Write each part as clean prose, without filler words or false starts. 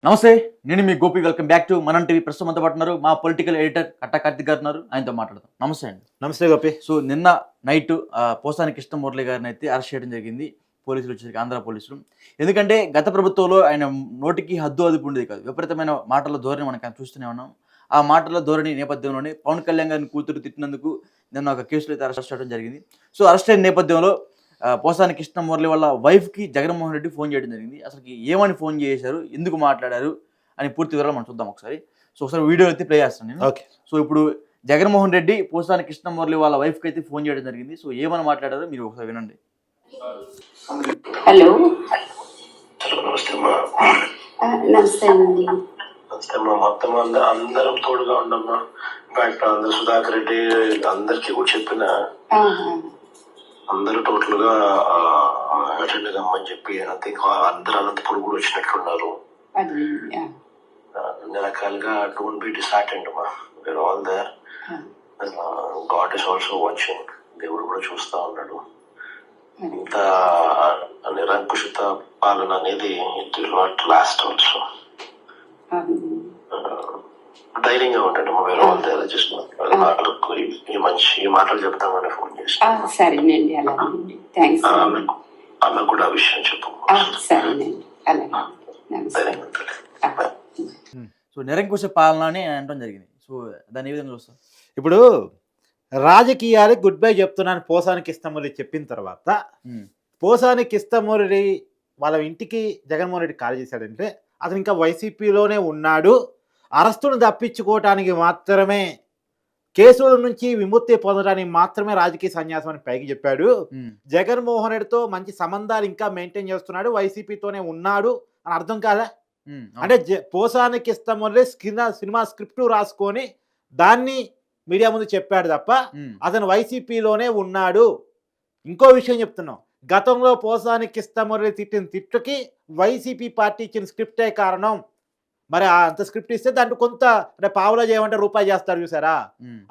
నమస్తే. నేను మీ Gopi. Welcome back to మనం టీవీ. ప్రస్తుతం అంతా పట్టున్నారు మా పొలిటికల్ ఎడిటర్ కట్టా కార్తిక్ గారు ఉన్నారు. ఆయనతో మాట్లాడదాం. నమస్తే అండి. నమస్తే గోపి. సో నిన్న నైట్ పోసాని కృష్ణమురళి గారిని అయితే అరెస్ట్ చేయడం జరిగింది. పోలీసులు వచ్చేసరికి ఆంధ్ర పోలీసులు. ఎందుకంటే గత ప్రభుత్వంలో ఆయన నోటికి హద్దు అదుపు ఉండేది కాదు. విపరీతమైన మాటల ధోరణి మనం చూస్తూనే ఉన్నాం. ఆ మాటల ధోరణి నేపథ్యంలోనే పవన్ కళ్యాణ్ గారిని కూతురు తిట్టినందుకు నిన్న ఒక కేసులో అయితే అరెస్ట్ చేయడం జరిగింది. సో అరెస్ట్ అయిన నేపథ్యంలో పోసాని కృష్ణమురళి వాళ్ళ వైఫ్కి జగన్మోహన్ రెడ్డి ఫోన్ చేయడం జరిగింది. అసలు ఏమని ఫోన్ చేశారు, ఎందుకు మాట్లాడారు అని పూర్తి వివరాలు మనం చూద్దాం ఒకసారి. సో ఒకసారి వీడియో అయితే ప్లే చేస్తాను నేను. ఓకే. సో ఇప్పుడు జగన్మోహన్ రెడ్డి పోసాని కృష్ణమురళి వాళ్ళ వైఫ్కి అయితే ఫోన్ చేయడం జరిగింది. సో ఏమని మాట్లాడారో మీరు ఒకసారి వినండి. హలో, నమస్తే అమ్మా. నమస్తే అండి. నమస్తే అమ్మా. మొత్తం అందరం తోడుగా ఉండమ్మా. ఇన్ఫాక్ట్ అందరు సుధాకర్ రెడ్డి అందరికి కూడా చెప్పిన అందరూ టోటల్ గా అటెండ్ కమ్మని చెప్పి అందరు అనంతపురం కూడా వచ్చినట్లున్నారు. అన్ని రకాలుగా డోంట్ బి డిసార్టెండ్ అమ్మా. We're all there. God is also watching. దేవుడు కూడా చూస్తా ఉన్నాడు. ఇంత నిరంకుశిత పాలన అనేది it will not last also. ధైర్యంగా ఉంటాడు. వేరే వాళ్ళ దగ్గర జస్ట్ ఈ మాటలు చెప్తామని ఫోన్ చేసి సరేనండి, అలాగేనండి. థ్యాంక్స్. ఆమె కూడా ఆ విషయం చెప్పు. సరేనండి, అలాగే. సో నిరంకుశ పాలన అని అనడం జరిగింది. సో దాన్ని ఏ విధంగా చూస్తాం? ఇప్పుడు రాజకీయాలకు గుడ్ బై చెప్తున్నాను పోసాని కృష్ణమురళి చెప్పిన తర్వాత పోసాని కృష్ణమురళి వాళ్ళ ఇంటికి జగన్మోహన్ రెడ్డి కాల్ చేశాడంటే అతను ఇంకా వైసీపీలోనే ఉన్నాడు. అరెస్టును తప్పించుకోవటానికి మాత్రమే, కేసుల నుంచి విముక్తి పొందడానికి మాత్రమే రాజకీయ సన్యాసం అని పైకి చెప్పాడు. జగన్మోహన్ రెడ్డితో మంచి సంబంధాలు ఇంకా మెయింటైన్ చేస్తున్నాడు, వైసీపీతోనే ఉన్నాడు అని అర్థం కాదా? అంటే పోసాని కృష్ణమురళి సినిమా స్క్రిప్ట్ రాసుకొని దాన్ని మీడియా ముందు చెప్పాడు తప్ప అతను వైసీపీలోనే ఉన్నాడు. ఇంకో విషయం చెప్తున్నాం, గతంలో పోసాని కృష్ణమురళి తిట్టిన తిట్టుకి వైసీపీ పార్టీ ఇచ్చిన స్క్రిప్టే కారణం. మరి అంత స్క్రిప్ట్ ఇస్తే దాంట్లో కొంత అంటే పావులో చేయమంటే రూపాయి చేస్తాడు చూసారా,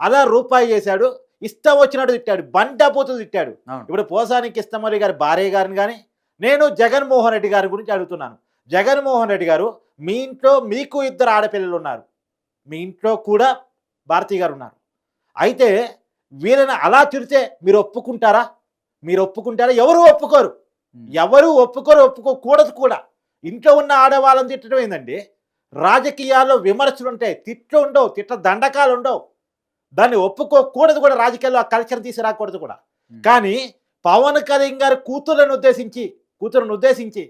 అలా రూపాయి చేశాడు. ఇష్టం వచ్చినట్టు తిట్టాడు, బండపోతులు తిట్టాడు. ఇప్పుడు పోసాని కృష్ణమురళి గారి భార్య గారిని కానీ నేను జగన్మోహన్ రెడ్డి గారి గురించి అడుగుతున్నాను. జగన్మోహన్ రెడ్డి గారు, మీ ఇంట్లో మీకు 2 ఆడపిల్లలు ఉన్నారు, మీ ఇంట్లో కూడా భారతి గారు ఉన్నారు. అయితే వీళ్ళని అలా తిడితే మీరు ఒప్పుకుంటారా? మీరు ఒప్పుకుంటారా? ఎవరు ఒప్పుకోరు, ఒప్పుకోకూడదు కూడా. ఇంట్లో ఉన్న ఆడవాళ్ళని తిట్టడం ఏందండి? రాజకీయాల్లో విమర్శలు ఉంటాయి, తిట్లు ఉండవు, తిట్ల దండకాలు ఉండవు. దాన్ని ఒప్పుకోకూడదు కూడా, రాజకీయాల్లో ఆ కల్చర్ తీసుకురాకూడదు కూడా. కానీ పవన్ కళ్యాణ్ గారి కూతురును ఉద్దేశించి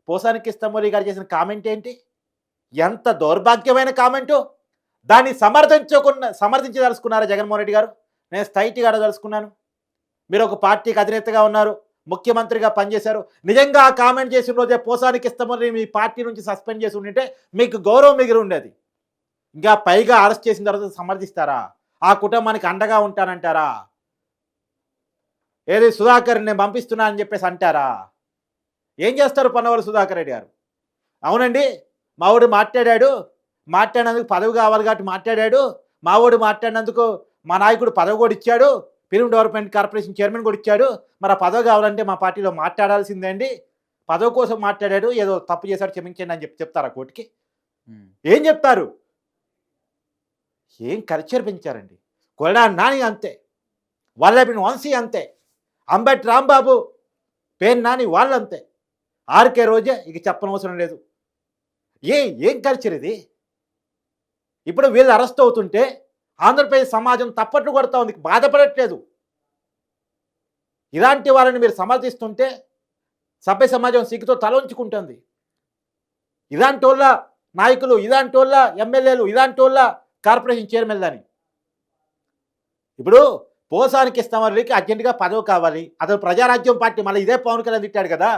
పోసాని కృష్ణమురళి గారు చేసిన కామెంట్ ఏంటి? ఎంత దౌర్భాగ్యమైన కామెంటు! దాన్ని సమర్థించదలుచుకున్నారా జగన్మోహన్ రెడ్డి గారు? నేను స్ట్రైట్గా అడగదలుచుకున్నాను. మీరు ఒక పార్టీకి అధినేతగా ఉన్నారు, ముఖ్యమంత్రిగా పనిచేశారు. నిజంగా ఆ కామెంట్ చేసిన రోజే పోసాని కృష్ణమురళి మీ పార్టీ నుంచి సస్పెండ్ చేసి ఉంటే మీకు గౌరవం మిగిలి ఉండేది. ఇంకా పైగా అరెస్ట్ చేసిన తర్వాత సమర్థిస్తారా? ఆ కుటుంబానికి అండగా ఉంటానంటారా? ఏది సుధాకర్ నేను పంపిస్తున్నా అని చెప్పేసి అంటారా? ఏం చేస్తారు పన్నవాళ్ళు సుధాకర్ రెడ్డి గారు? అవునండి, మావాడు మాట్లాడినందుకు పదవి కావాలి కాబట్టి మాట్లాడాడు, మావాడు మాట్లాడినందుకు మా నాయకుడు పదవి కూడా ఇచ్చాడు, ఫిల్మ్ డెవలప్మెంట్ కార్పొరేషన్ చైర్మన్ కూడా ఇచ్చాడు, మరి ఆ పదవి కావాలంటే మా పార్టీలో మాట్లాడాల్సిందే అండి, పదవి కోసం మాట్లాడాడు, ఏదో తప్పు చేశాడు క్షమించండి అని చెప్తారా కోర్టుకి? ఏం చెప్తారు? ఏం కల్చర్ పెంచారండి. కొడాలి నాని అంతే, వల్లభిని వంశీ అంతే, అంబటి రాంబాబు, పేరు నాని వాళ్ళు అంతే, ఆర్కే రోజే ఇక చెప్పనవసరం లేదు. ఏం కల్చర్ ఇది? ఇప్పుడు వీళ్ళు అరెస్ట్ అవుతుంటే ఆంధ్రప్రదేశ్ సమాజం తప్పట్లు కొడతా ఉంది, బాధపడట్లేదు. ఇలాంటి వాళ్ళని మీరు సమర్థిస్తుంటే సభ్య సమాజం సిగ్గుతో తల ఉంచుకుంటుంది. ఇలాంటి వాళ్ళ నాయకులు, ఇలాంటి వాళ్ళ ఎమ్మెల్యేలు, ఇలాంటి వాళ్ళ కార్పొరేషన్ చైర్మన్ అని. ఇప్పుడు పోసాని కృష్ణమురళికి అర్జెంటుగా పదవి కావాలి, అతను ప్రజారాజ్యం పార్టీ, మళ్ళీ ఇదే పవన్ కళ్యాణ్ తిట్టాడు కదా,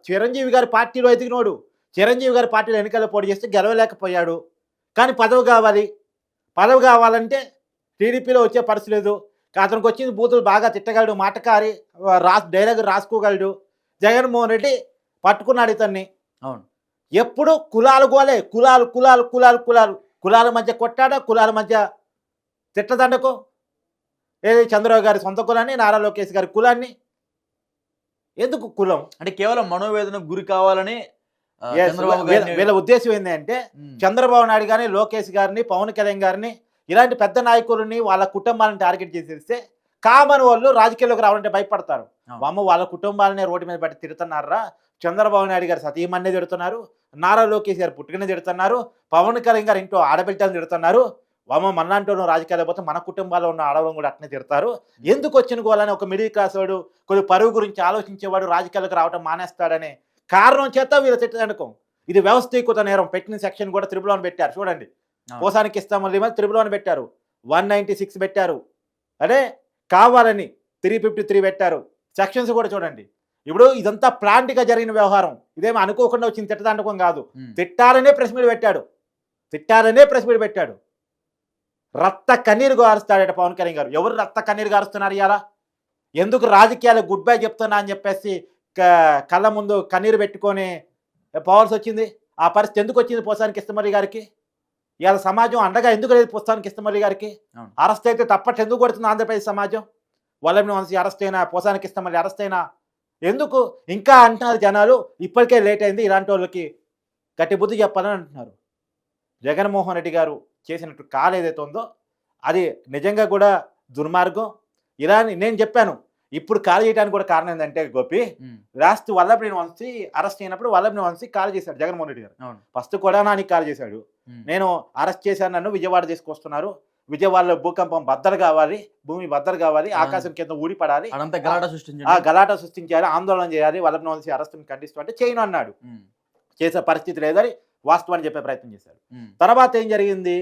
చిరంజీవి గారి పార్టీలో ఎదిగినోడు, చిరంజీవి గారి పార్టీలో ఎన్నికల్లో పోటీ చేస్తే గెలవలేకపోయాడు. కానీ పదవి కావాలంటే టీడీపీలో వచ్చే పరిస్థితి లేదు. అతనికి వచ్చింది బూతులు బాగా తిట్టగలడు, మాటకారి, డైలాగ్ రాసుకోగలడు. జగన్మోహన్ రెడ్డి పట్టుకున్నాడు ఇతన్ని. అవును, ఎప్పుడు కులాలు గోలే, కులాల మధ్య కొట్టాడా, కులాల మధ్య తిట్టదండకు. ఏది చంద్రబాబు గారి సొంత కులాన్ని, నారా లోకేష్ గారి కులాన్ని. ఎందుకు కులం అంటే కేవలం మనోవేదనకు గురి కావాలని Yes, చంద్రబాబు వీళ్ళ గారిని వీళ్ళ ఉద్దేశం ఏంటంటే ఉమ్, చంద్రబాబు నాయుడు గారిని, లోకేష్ గారిని, పవన్ కళ్యాణ్ గారిని ఇలాంటి పెద్ద నాయకులని వాళ్ళ కుటుంబాలను టార్గెట్ చేసేస్తే కామన్ వాళ్ళు రాజకీయాల్లోకి రావాలంటే భయపడతారు. అవును. వామ్మ వాళ్ళ కుటుంబాలనే రోడ్డు మీద పెట్టి తిడుతున్నారా, చంద్రబాబు నాయుడు గారు సతీమన్నే తిడుతున్నారు, నారా లోకేష్ గారు పుట్టుకనే తిడుతున్నారు, పవన్ కళ్యాణ్ గారు ఇంట్లో ఆడబిడ్డలు తిడుతున్నారు, వామ్మ మనలాంటి రాజకీయాలు పోతే మన కుటుంబాల్లో ఉన్న ఆడవాళ్ళని కూడా అట్నే తిడతారు, ఎందుకు వచ్చిన గోలని ఒక మిడిల్ క్లాస్ వాడు కొద్ది పరువు గురించి ఆలోచించేవాడు రాజకీయాలకు రావడం మానేస్తాడనే కారణం చేత వీళ్ళు తిట్టదనుకో. ఇది వ్యవస్థీకృత నేరం. పెట్టిన సెక్షన్ కూడా త్రిబుల్ పెట్టారు చూడండి. అవును. పోసానికి ఇస్తామని త్రిబుల్ పెట్టారు, 196 పెట్టారు, అదే కావాలని 353 పెట్టారు. సెక్షన్స్ కూడా చూడండి. ఇప్పుడు ఇదంతా ప్లాంట్గా జరిగిన వ్యవహారం, ఇదేమో అనుకోకుండా వచ్చింది తిట్టదండకం కాదు. ఉమ్, తిట్టాలనే ప్రెస్ మీట్ పెట్టాడు. రక్త కన్నీరు గారుస్తాడట పవన్ కళ్యాణ్ గారు. ఎవరు రక్త కన్నీరు గారుస్తున్నారు ఇవాళ? ఎందుకు రాజకీయాలకు గుడ్ బై చెప్తున్నా అని చెప్పేసి కళ్ళ ముందు కన్నీరు పెట్టుకొని పోవాల్సి వచ్చింది? ఆ పరిస్థితి ఎందుకు వచ్చింది పోసాని కృష్ణమురళి గారికి? ఇవాళ సమాజం అండగా ఎందుకు లేదు పోసాని కృష్ణమురళి గారికి? అవును. అరెస్ట్ అయితే తప్పట్లు ఎందుకు కొడుతుంది ఆంధ్రప్రదేశ్ సమాజం? వల్లభనేని వంశీ అరెస్ట్ అయినా, పోసాని కృష్ణమురళి అరెస్ట్ అయినా ఎందుకు ఇంకా అంటున్నారు జనాలు? ఇప్పటికే లేట్ అయింది, ఇలాంటి వాళ్ళకి గట్టి బుద్ధి చెప్పాలని అంటున్నారు. జగన్మోహన్ రెడ్డి గారు చేసినట్టు కాలు ఏదైతే ఉందో అది నిజంగా కూడా దుర్మార్గం. ఇలా నేను చెప్పాను. ఇప్పుడు కాల్ చేయడానికి కూడా కారణం ఏంటంటే గోపి, ఉమ్, లాస్ట్ వల్లభనేని వంశీ అరెస్ట్ అయినప్పుడు వల్లభనేని వంశీ కాల్ చేశాడు జగన్మోహన్ రెడ్డి గారు. అవును. ఫస్ట్ కూడా నానికి కాల్ చేశాడు, ఉమ్, నేను అరెస్ట్ చేశాను, నన్ను విజయవాడ తీసుకొస్తున్నారు, విజయవాడలో భూకంపం బద్దలు కావాలి, భూమి బద్దలు కావాలి, ఆకాశం కింద ఊడిపడాలి, అదంతా గలాట ఆ సృష్టించండి. గలాట సృష్టించాలి, ఆందోళన చేయాలి, వల్లభనేని వంశీ అరెస్ట్ని ఖండిస్తూ అంటే చేయను అన్నాడు. ఉమ్, చేసే పరిస్థితి లేదని వాస్తవాన్ని చెప్పే ప్రయత్నం చేశాడు. ఉమ్, తర్వాత ఏం జరిగింది?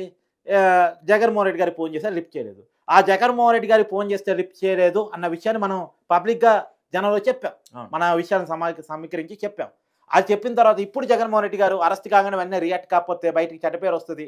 జగన్మోహన్ రెడ్డి గారికి ఫోన్ చేస్తే లిఫ్ట్ చేయలేదు. ఆ జగన్మోహన్ రెడ్డి గారికి ఫోన్ చేస్తే లిఫ్ట్ చేయలేదు అన్న విషయాన్ని మనం పబ్లిక్గా జనంలో చెప్పాం, అవును. మన విషయాలను సమీకరించి చెప్పాం. అది చెప్పిన తర్వాత ఇప్పుడు జగన్మోహన్ రెడ్డి గారు అరెస్ట్ కాగానే వెంటనే రియాక్ట్ కాకపోతే బయటికి చెడ్డ పేరు వస్తుంది.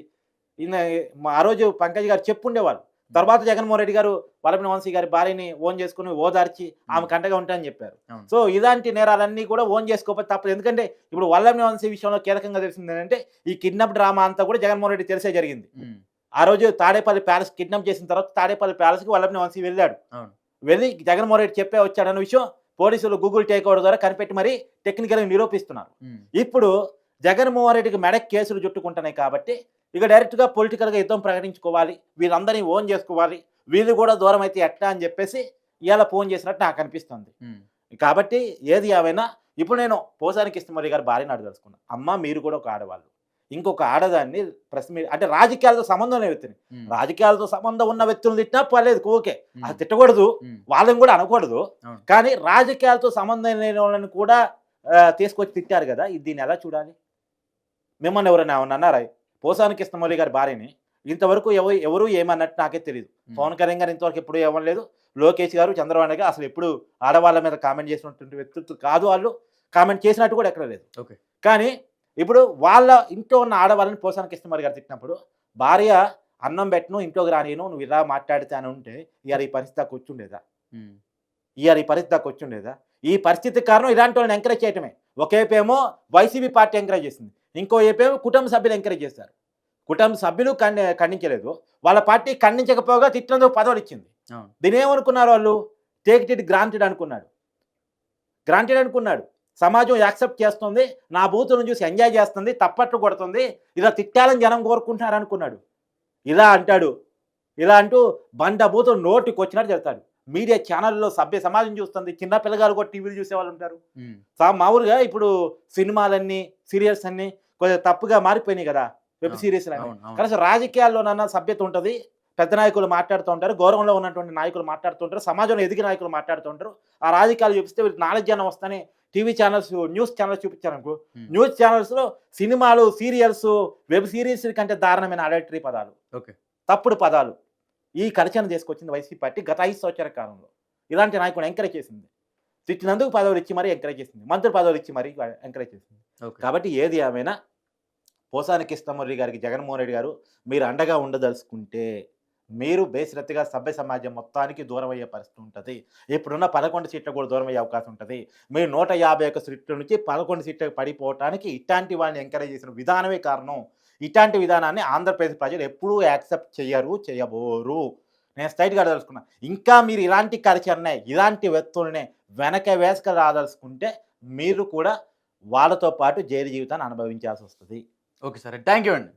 ఆ రోజు పంకజ్ గారు చెప్పుండేవాళ్ళు. తర్వాత జగన్మోహన్ రెడ్డి గారు వల్లభనేని వంశీ గారి భార్యని ఓన్ చేసుకుని ఓదార్చి ఆమె కంటగా ఉంటాయని చెప్పారు. అవును. సో ఇలాంటి నేరాలన్నీ కూడా ఓన్ చేసుకోకపోతే తప్పదు. ఎందుకంటే ఇప్పుడు వల్లభనేని వంశీ విషయంలో కీలకంగా తెలిసింది ఏంటంటే ఈ కిడ్నాప్ డ్రామా అంతా కూడా జగన్మోహన్ రెడ్డి తెలిసే జరిగింది. ఉమ్, ఆ రోజు తాడేపల్లి ప్యాలెస్ కిడ్నాప్ చేసిన తర్వాత తాడేపల్లి ప్యాలెస్కి వల్లభనేని వంశీ వెళ్ళాడు. అవును. వెళ్ళి జగన్మోహన్ రెడ్డి చెప్పే వచ్చాడన్న విషయం పోలీసులు గూగుల్ టేక్ ఓవర్ ద్వారా కనిపెట్టి మరీ టెక్నికల్గా నిరూపిస్తున్నారు. ఉమ్, ఇప్పుడు జగన్మోహన్ రెడ్డికి మెడక్ కేసులు చుట్టుకుంటున్నాయి కాబట్టి ఇక డైరెక్ట్గా పొలిటికల్గా యుద్ధం ప్రకటించుకోవాలి, వీళ్ళందరినీ ఓన్ చేసుకోవాలి, వీళ్ళు కూడా దూరం అయితే ఎట్లా అని చెప్పేసి ఇవాళ ఫోన్ చేసినట్టు నాకు అనిపిస్తుంది. ఉమ్, కాబట్టి ఏది ఏమైనా ఇప్పుడు నేను పోసాని కృష్ణమురళి గారి భార్యను అడగదలుచుకున్నా, అమ్మ మీరు కూడా ఒక ఆడవాళ్ళు, ఇంకొక ఆడదాన్ని ప్రెస్ మీట్ అంటే రాజకీయాలతో సంబంధం ఉన్న వ్యక్తిని, ఉమ్, రాజకీయాలతో సంబంధం ఉన్న వ్యక్తులను తిట్టినా పర్లేదు, ఓకే, ఉమ్, అది తిట్టకూడదు, ఉమ్, వాళ్ళని కూడా అనకూడదు. అవును. కానీ రాజకీయాలతో సంబంధం లేని వాళ్ళని కూడా తీసుకొచ్చి తిట్టారు కదా, ఇది దీన్ని ఎలా చూడాలి? మిమ్మల్ని ఎవరైనా ఏమన్నా అన్నారా? పోసాని కృష్ణమురళి గారి భార్యని ఇంతవరకు ఎవరు ఏమన్నట్టు నాకే తెలియదు. ఉమ్, పవన్ కళ్యాణ్ గారు ఇంతవరకు ఎప్పుడు ఏమనలేదు, లోకేష్ గారు, చంద్రబాబు నాయుడు గారు అసలు ఎప్పుడు ఆడవాళ్ళ మీద కామెంట్ చేసినటువంటి వ్యక్తులు కాదు, వాళ్ళు కామెంట్ చేసినట్టు కూడా ఎక్కడ లేదు. ఓకే. కానీ ఇప్పుడు వాళ్ళ ఇంట్లో ఉన్న ఆడవాళ్ళని పోసాని కృష్ణమురళి గారు తిట్టినప్పుడు భార్య అన్నం పెట్టను ఇంట్లోకి రానిను నువ్వు ఇలా మాట్లాడితే అని ఉంటే ఇవాళ ఈ పరిస్థితి దాకా వచ్చుండేదా? ఉమ్, ఈ పరిస్థితికి కారణం ఇలాంటి వాళ్ళని ఎంకరేజ్ చేయటమే. ఒకేపేమో వైసీపీ పార్టీ ఎంకరేజ్ చేసింది, ఇంకో ఏపేమో కుటుంబ సభ్యులు ఎంకరేజ్ చేశారు. కుటుంబ సభ్యులు ఖండించలేదు, వాళ్ళ పార్టీ ఖండించకపోగా తిట్టినందుకు పదవులు ఇచ్చింది. అవును. దీని ఏమనుకున్నారు వాళ్ళు? టేక్ ఇట్ గ్రాంటెడ్ అనుకున్నాడు. సమాజం యాక్సెప్ట్ చేస్తుంది, నా బూతులను చూసి ఎంజాయ్ చేస్తుంది, తప్పట్లు కొడుతుంది, ఇలా తిట్టాలని జనం కోరుకుంటున్నారు అనుకున్నాడు. ఇలా అంటూ బండ బూతులు నోటికి వచ్చినట్టు చెప్తాడు. మీడియా ఛానల్లో సభ్య సమాజం చూస్తుంది, చిన్న పిల్లగారు కూడా టీవీలు చూసే వాళ్ళు ఉంటారు. ఉమ్, మామూలుగా ఇప్పుడు సినిమాలన్నీ సీరియల్స్ అన్నీ కొంచెం తప్పుగా మారిపోయినాయి కదా, వెబ్ సిరీస్లు అన్నీ. అవును, అవును. కానీ రాజకీయాల్లోనన్నా సభ్యత ఉంటుంది, పెద్ద నాయకులు మాట్లాడుతూ ఉంటారు, గౌరవంలో ఉన్నటువంటి నాయకులు మాట్లాడుతూ ఉంటారు, సమాజంలో ఎదిగిన నాయకులు మాట్లాడుతూ ఉంటారు. ఆ రాజకీయాలు చూపిస్తే వీళ్ళకి నాలెడ్జ్ అన్న వస్తానే టీవీ ఛానల్స్, న్యూస్ ఛానల్స్ చూపించారనుకో, న్యూస్ ఛానల్స్లో సినిమాలు, సీరియల్స్, వెబ్ సిరీస్ కంటే దారుణమైన అడల్టరీ పదాలు, ఓకే, తప్పుడు పదాలు ఈ కలచన చేసుకొచ్చింది వైసీపీ పార్టీ గత 5 సంవత్సరాల కాలంలో. ఇలాంటి నాయకుడు ఎంకరేజ్ చేసింది, తిట్టినందుకు పదవులు ఇచ్చి మరీ ఎంకరేజ్ చేసింది, మంత్రి పదవులు ఇచ్చి మరీ ఎంకరేజ్ చేసింది. ఓకే. కాబట్టి ఏది ఏమైనా పోసాని కృష్ణమురళి గారికి జగన్మోహన్ రెడ్డి గారు మీరు అండగా ఉండదలుచుకుంటే మీరు బేసిరత్తుగా సభ్య సమాజం మొత్తానికి దూరం అయ్యే పరిస్థితి ఉంటుంది. ఇప్పుడున్న 11 సీట్లు కూడా దూరం అయ్యే అవకాశం ఉంటుంది. మీరు 151 సీట్ల నుంచి 11 సీట్లకు పడిపోవటానికి ఇట్లాంటి వాళ్ళని ఎంకరేజ్ చేసిన విధానమే కారణం. ఇట్లాంటి విధానాన్ని ఆంధ్రప్రదేశ్ ప్రజలు ఎప్పుడూ యాక్సెప్ట్ చేయబోరు. నేను స్ట్రైట్గా అడదలుచుకున్నా. ఇంకా మీరు ఇలాంటి కల్చర్నే, ఇలాంటి వ్యక్తులనే వెనక వేసుక రాదలుచుకుంటే మీరు కూడా వాళ్ళతో పాటు జైలు జీవితాన్ని అనుభవించాల్సి వస్తుంది. ఓకే సార్, థ్యాంక్ యూ అండి.